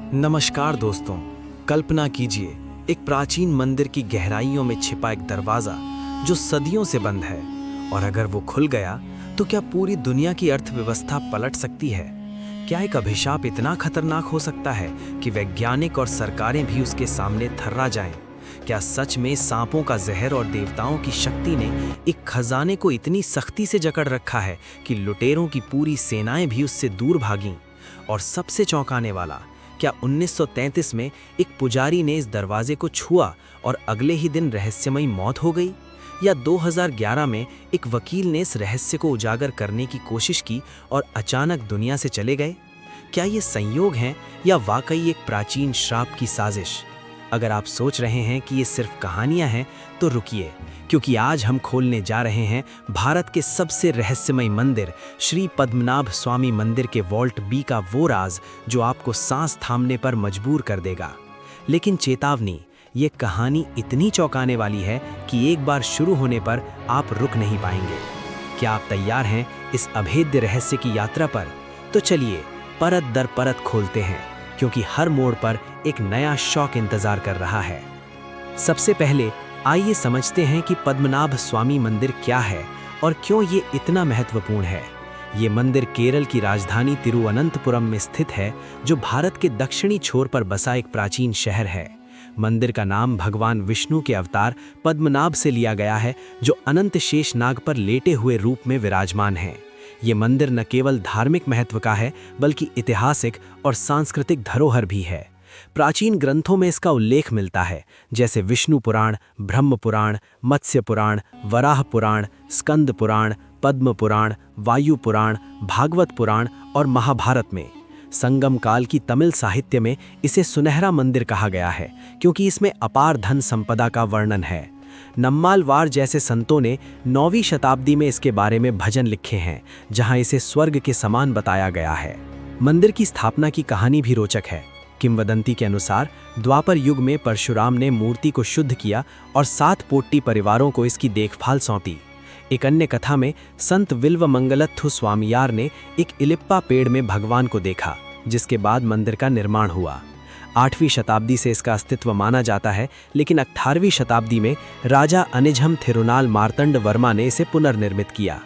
नमस्कार दोस्तों, कल्पना कीजिए एक प्राचीन मंदिर की गहराइयों में छिपा एक दरवाज़ा जो सदियों से बंद है, और अगर वो खुल गया तो क्या पूरी दुनिया की अर्थव्यवस्था पलट सकती है? क्या एक अभिशाप इतना खतरनाक हो सकता है कि वैज्ञानिक और सरकारें भी उसके सामने थर्रा जाएं? क्या सच में सांपों का जहर और देवताओं की शक्ति ने एक खजाने को इतनी सख्ती से जकड़ रखा है कि लुटेरों की पूरी सेनाएं भी उससे दूर भागीं? और सबसे चौंकाने वाला, क्या 1933 में एक पुजारी ने इस दरवाजे को छुआ और अगले ही दिन रहस्यमयी मौत हो गई? या 2011 में एक वकील ने इस रहस्य को उजागर करने की कोशिश की और अचानक दुनिया से चले गए? क्या ये संयोग हैं या वाकई एक प्राचीन श्राप की साजिश? अगर आप सोच रहे हैं कि ये सिर्फ कहानियां हैं तो रुकिए, क्योंकि आज हम खोलने जा रहे हैं भारत के सबसे रहस्यमय मंदिर श्री पद्मनाभ स्वामी मंदिर के वॉल्ट बी का वो राज जो आपको सांस थामने पर मजबूर कर देगा। लेकिन चेतावनी, ये कहानी इतनी चौंकाने वाली है कि एक बार शुरू होने पर आप रुक नहीं पाएंगे। क्या आप तैयार हैं इस अभेद्य रहस्य की यात्रा पर? तो चलिए परत दर परत खोलते हैं, क्योंकि हर मोड़ पर एक नया शौक इंतजार कर रहा है। सबसे पहले आइए समझते हैं कि पद्मनाभ स्वामी मंदिर क्या है और क्यों ये इतना महत्वपूर्ण है। ये मंदिर केरल की राजधानी तिरुवनंतपुरम में स्थित है, जो भारत के दक्षिणी छोर पर बसा एक प्राचीन शहर है। मंदिर का नाम भगवान विष्णु के अवतार पद्मनाभ से लिया गया है, जो अनंत शेष नाग पर लेटे हुए रूप में विराजमान है। ये मंदिर न केवल धार्मिक महत्व का है, बल्कि ऐतिहासिक और सांस्कृतिक धरोहर भी है। प्राचीन ग्रंथों में इसका उल्लेख मिलता है, जैसे विष्णु पुराण, ब्रह्म पुराण, मत्स्य पुराण, वराह पुराण, स्कंद पुराण, पद्म पुराण, वायु पुराण, भागवत पुराण और महाभारत में। संगम काल की तमिल साहित्य में इसे सुनहरा मंदिर कहा गया है, क्योंकि इसमें अपार धन संपदा का वर्णन है। नम्मालवार जैसे संतों ने 9वीं शताब्दी में इसके बारे में भजन लिखे हैं, जहां इसे स्वर्ग के समान बताया गया है। मंदिर की स्थापना की कहानी भी रोचक है। किंवदंती के अनुसार द्वापर युग में परशुराम ने मूर्ति को शुद्ध किया और 7 पोट्टी परिवारों को इसकी देखभाल सौंपी। एक अन्य कथा में संत विल्व मंगलत्थु स्वामियार ने एक इलिप्पा पेड़ में भगवान को देखा, जिसके बाद मंदिर का निर्माण हुआ। 8वीं शताब्दी से इसका अस्तित्व माना जाता है, लेकिन 18वीं शताब्दी में राजा अनिझम थिरुनाल मार्तंड वर्मा ने इसे पुनर्निर्मित किया।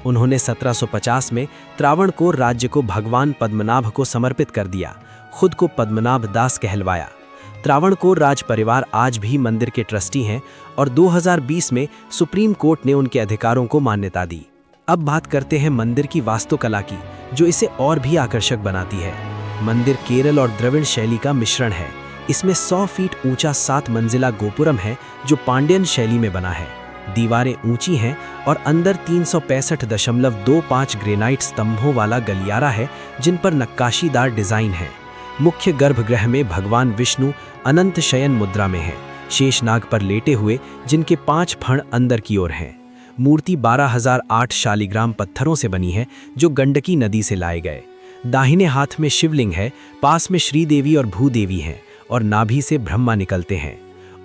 उन्होंने 1750 में त्रावणकोर राज्य को भगवान पद्मनाभ को समर्पित कर दिया, खुद को पद्मनाभ दास कहलवाया। त्रावणकोर राज परिवार आज भी मंदिर के ट्रस्टी हैं और 2020 में सुप्रीम कोर्ट ने उनके अधिकारों को मान्यता दी। अब बात करते हैं मंदिर की वास्तुकला की, जो इसे और भी आकर्षक बनाती है। मंदिर केरल और द्रविड़ शैली का मिश्रण है। इसमें 100 फीट ऊंचा 7 मंजिला गोपुरम है, जो पांड्यन शैली में बना है। दीवारें ऊंची हैं और अंदर 365.25 ग्रेनाइट स्तंभों वाला गलियारा है, जिन पर नक्काशीदार डिजाइन है। मुख्य गर्भगृह में भगवान विष्णु अनंत शयन मुद्रा में हैं, शेषनाग पर लेटे हुए, जिनके 5 फण अंदर की ओर हैं। मूर्ति 12,008 शालिग्राम पत्थरों से बनी है, जो गंडकी नदी से लाए गए। दाहिने हाथ में शिवलिंग है, पास में श्रीदेवी और भूदेवी हैं, और नाभि से ब्रह्मा निकलते हैं।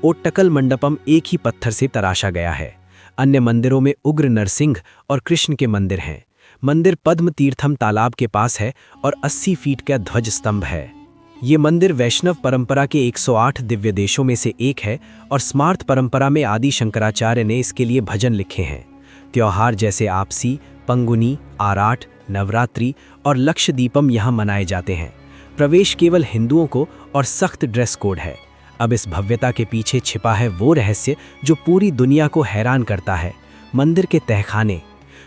ओट्टकल मंडपम एक ही पत्थर से तराशा गया है। अन्य मंदिरों में उग्र नरसिंह और कृष्ण के मंदिर हैं। मंदिर पद्म तीर्थम तालाब के पास है और 80 फीट का ध्वज स्तंभ है। ये मंदिर वैष्णव परंपरा के 108 दिव्य देशों में से एक है, और स्मार्त परंपरा में आदि शंकराचार्य ने इसके लिए भजन लिखे हैं। त्योहार जैसे आपसी, पंगुनी, आराट, नवरात्रि और लक्षदीपम यहाँ मनाए जाते हैं। प्रवेश केवल हिंदुओं को और सख्त ड्रेस कोड है। अब इस भव्यता के पीछे छिपा है वो रहस्य जो पूरी दुनिया को हैरान करता है। मंदिर के तहखाने।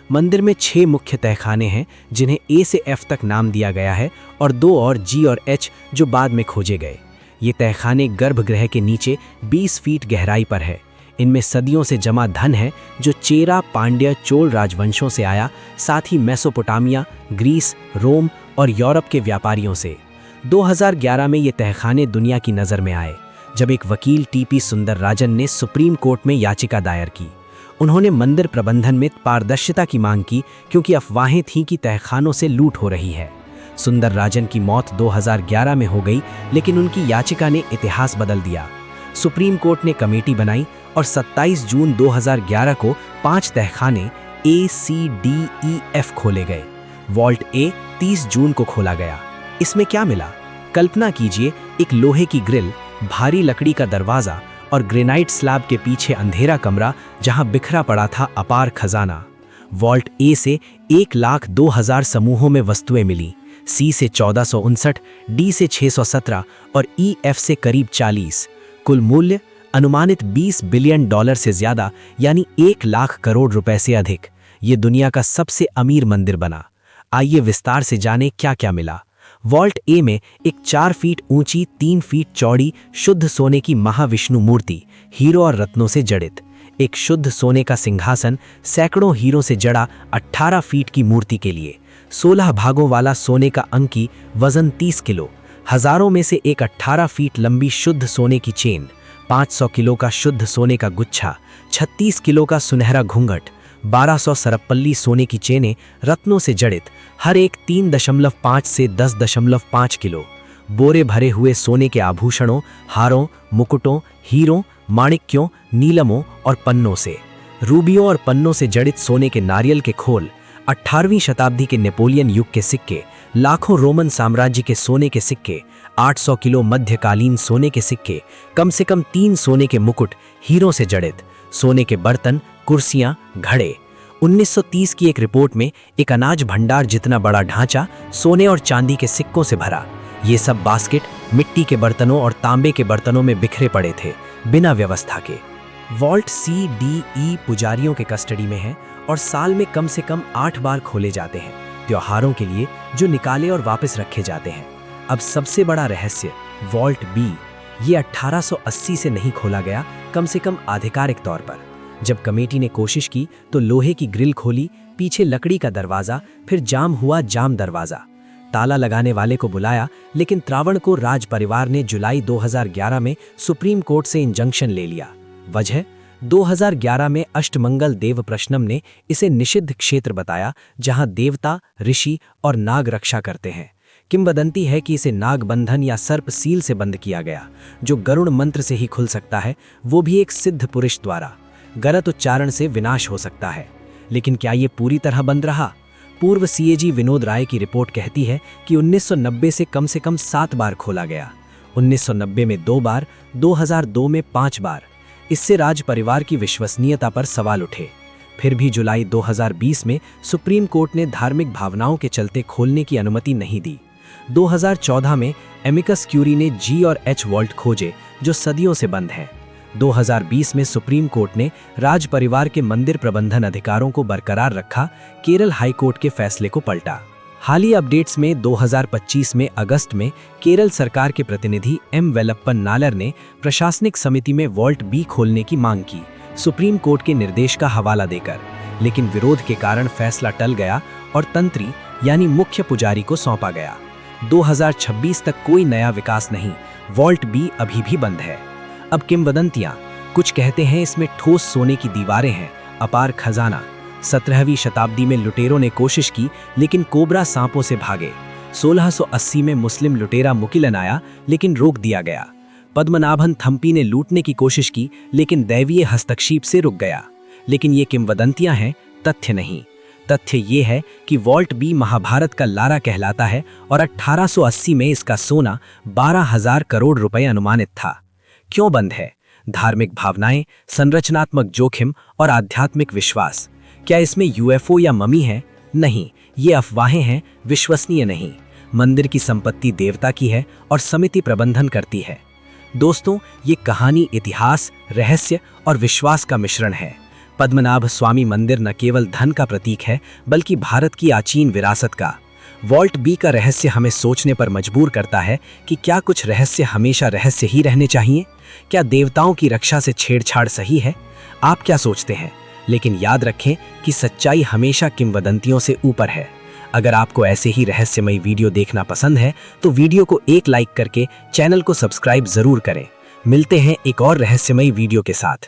मंदिर में 6 मुख्य तहखाने हैं, जिन्हें ए से एफ तक नाम दिया गया है, और 2 और जी और एच जो बाद में खोजे गए। ये तहखाने गर्भगृह के नीचे 20 फीट गहराई पर है। इनमें सदियों से जमा धन है, जो चेरा, पांड्य, चोल राजवंशों से आया, साथ ही मेसोपोटामिया, ग्रीस, रोम और यूरोप के व्यापारियों से। 2011 में ये तहखाने दुनिया की नज़र में आए, जब एक वकील टीपी सुंदरराजन ने सुप्रीम कोर्ट में याचिका दायर की। उन्होंने मंदिर प्रबंधन में पारदर्शिता की मांग की, क्योंकि अफवाहें थीं कि तहखानों से लूट हो रही है। सुंदरराजन की मौत 2011 में हो गई, लेकिन उनकी याचिका ने इतिहास बदल दिया। सुप्रीम कोर्ट ने कमेटी बनाई और 27 जून 2011 को 5 तहखाने A, C, D, E, F खोले गए। वॉल्ट ए 30 जून को खोला गया। इसमें क्या मिला? कल्पना कीजिए, एक लोहे की ग्रिल, भारी लकड़ी का दरवाजा और ग्रेनाइट स्लैब के पीछे अंधेरा कमरा जहां बिखरा पड़ा था अपार खजाना। वॉल्ट ए से 1,02,000 समूहों में वस्तुएं मिली, सी से 1459, डी से 617 और ई एफ से करीब 40। कुल मूल्य अनुमानित $20 बिलियन से ज्यादा, यानी 1 लाख करोड़ रुपए से अधिक। ये दुनिया का सबसे अमीर मंदिर बना। आइए विस्तार से जानें क्या क्या मिला। वॉल्ट ए में एक 4 फीट ऊंची, 3 फीट चौड़ी शुद्ध सोने की महाविष्णु मूर्ति, हीरो और रत्नों से जड़ित। एक शुद्ध सोने का सिंहासन, सैकड़ों हीरों से जड़ा 18 फीट की मूर्ति के लिए। 16 भागों वाला सोने का अंकी, वजन 30 किलो। हजारों में से एक 18 फीट लंबी शुद्ध सोने की चेन, 500 किलो का शुद्ध सोने का गुच्छा, 36 किलो का सुनहरा घूंघट, 1200 सरपल्ली सोने की चेनें रत्नों से जड़ित, हर एक 3.5 से 10.5 किलो। बोरे भरे हुए सोने के आभूषणों, हारों, मुकुटों, हीरों, माणिक्यों, नीलमों और पन्नों से। रूबियों और पन्नों से जड़ित सोने के नारियल के खोल, 18वीं शताब्दी के नेपोलियन युग के सिक्के, लाखों रोमन साम्राज्य के सोने के सिक्के, 800 किलो मध्यकालीन सोने के सिक्के, कम से कम 3 सोने के मुकुट हीरों से जड़ित, सोने के बर्तन, कुर्सियां, घड़े। 1930 की एक रिपोर्ट में एक अनाज भंडार जितना बड़ा ढांचा सोने और चांदी के सिक्कों से भरा। ये सब बास्केट मिट्टी के बर्तनों और तांबे के बर्तनों में बिखरे पड़े थे, बिना व्यवस्था के। वॉल्ट सी डी ई पुजारियों के कस्टडी में है और साल में कम से कम 8 बार खोले जाते हैं, त्योहारों के लिए, जो निकाले और वापस रखे जाते हैं। अब सबसे बड़ा रहस्य, वॉल्ट बी, ये 1880 से नहीं खोला गया, कम से कम आधिकारिक तौर पर। जब कमेटी ने कोशिश की तो लोहे की ग्रिल खोली, पीछे लकड़ी का दरवाजा, फिर जाम हुआ जाम दरवाजा। ताला लगाने वाले को बुलाया, लेकिन त्रावणकोर राज परिवार ने जुलाई 2011 में सुप्रीम कोर्ट से इंजंक्शन ले लिया। वजह, 2011 में अष्टमंगल देव प्रश्नम ने इसे निषिद्ध क्षेत्र बताया, जहां देवता, ऋषि और नाग रक्षा करते हैं। किंवदंती है कि इसे नागबंधन या सर्प सील से बंद किया गया, जो गरुड़ मंत्र से ही खुल सकता है, वो भी एक सिद्ध पुरुष द्वारा। गलत उच्चारण से विनाश हो सकता है। लेकिन क्या ये पूरी तरह बंद रहा? पूर्व सीएजी विनोद राय की रिपोर्ट कहती है कि 1990 से कम 7 बार खोला गया। 1990 में 2 बार, 2002 में 5 बार। इससे राज परिवार की विश्वसनीयता पर सवाल उठे। फिर भी जुलाई 2020 में सुप्रीम कोर्ट ने धार्मिक भावनाओं के चलते खोलने की अनुमति नहीं दी। 2014 में एमिकस क्यूरी ने जी और एच वॉल्ट खोजे, जो सदियों से बंद हैं। 2020 में सुप्रीम कोर्ट ने राज परिवार के मंदिर प्रबंधन अधिकारों को बरकरार रखा, केरल हाई कोर्ट के फैसले को पलटा। हालिया अपडेट्स में 2025 में अगस्त में केरल सरकार के प्रतिनिधि एम वेलप्पन नालर ने प्रशासनिक समिति में वॉल्ट बी खोलने की मांग की, सुप्रीम कोर्ट के निर्देश का हवाला देकर। लेकिन विरोध के कारण फैसला टल गया और तंत्री यानी मुख्य पुजारी को सौंपा गया। 2026 तक कोई नया विकास नहीं, वॉल्ट बी अभी भी बंद है। अब किंवदंतियां, कुछ कहते हैं इसमें ठोस सोने की दीवारें हैं, अपार खजाना। 17वीं शताब्दी में लुटेरों ने कोशिश की, लेकिन कोबरा सांपों से भागे। 1680 में मुस्लिम लुटेरा मुकिलन आया, लेकिन रोक दिया गया। पद्मनाभन थम्पी ने लूटने की कोशिश की, लेकिन दैवीय हस्तक्षेप से रुक गया। लेकिन ये किंवदंतियां हैं, तथ्य नहीं। तथ्य ये है कि वॉल्ट बी महाभारत का लारा कहलाता है और 1880 में इसका सोना 12,000 करोड़ रुपए अनुमानित था। क्यों बंद है? धार्मिक भावनाएं, संरचनात्मक जोखिम और आध्यात्मिक विश्वास। क्या इसमें यूएफओ या ममी है? नहीं, ये अफवाहें हैं, विश्वसनीय नहीं। मंदिर की संपत्ति देवता की है और समिति प्रबंधन करती है। दोस्तों, ये कहानी इतिहास, रहस्य और विश्वास का मिश्रण है। पद्मनाभ स्वामी मंदिर न केवल धन का प्रतीक है, बल्कि भारत की आचीन विरासत का। वॉल्ट बी का रहस्य हमें सोचने पर मजबूर करता है कि क्या कुछ रहस्य हमेशा रहस्य ही रहने चाहिए? क्या देवताओं की रक्षा से छेड़छाड़ सही है? आप क्या सोचते हैं? लेकिन याद रखें कि सच्चाई हमेशा किंवदंतियों से ऊपर है। अगर आपको ऐसे ही रहस्यमयी वीडियो देखना पसंद है तो वीडियो को एक लाइक करके चैनल को सब्सक्राइब जरूर करें। मिलते हैं एक और रहस्यमयी वीडियो के साथ।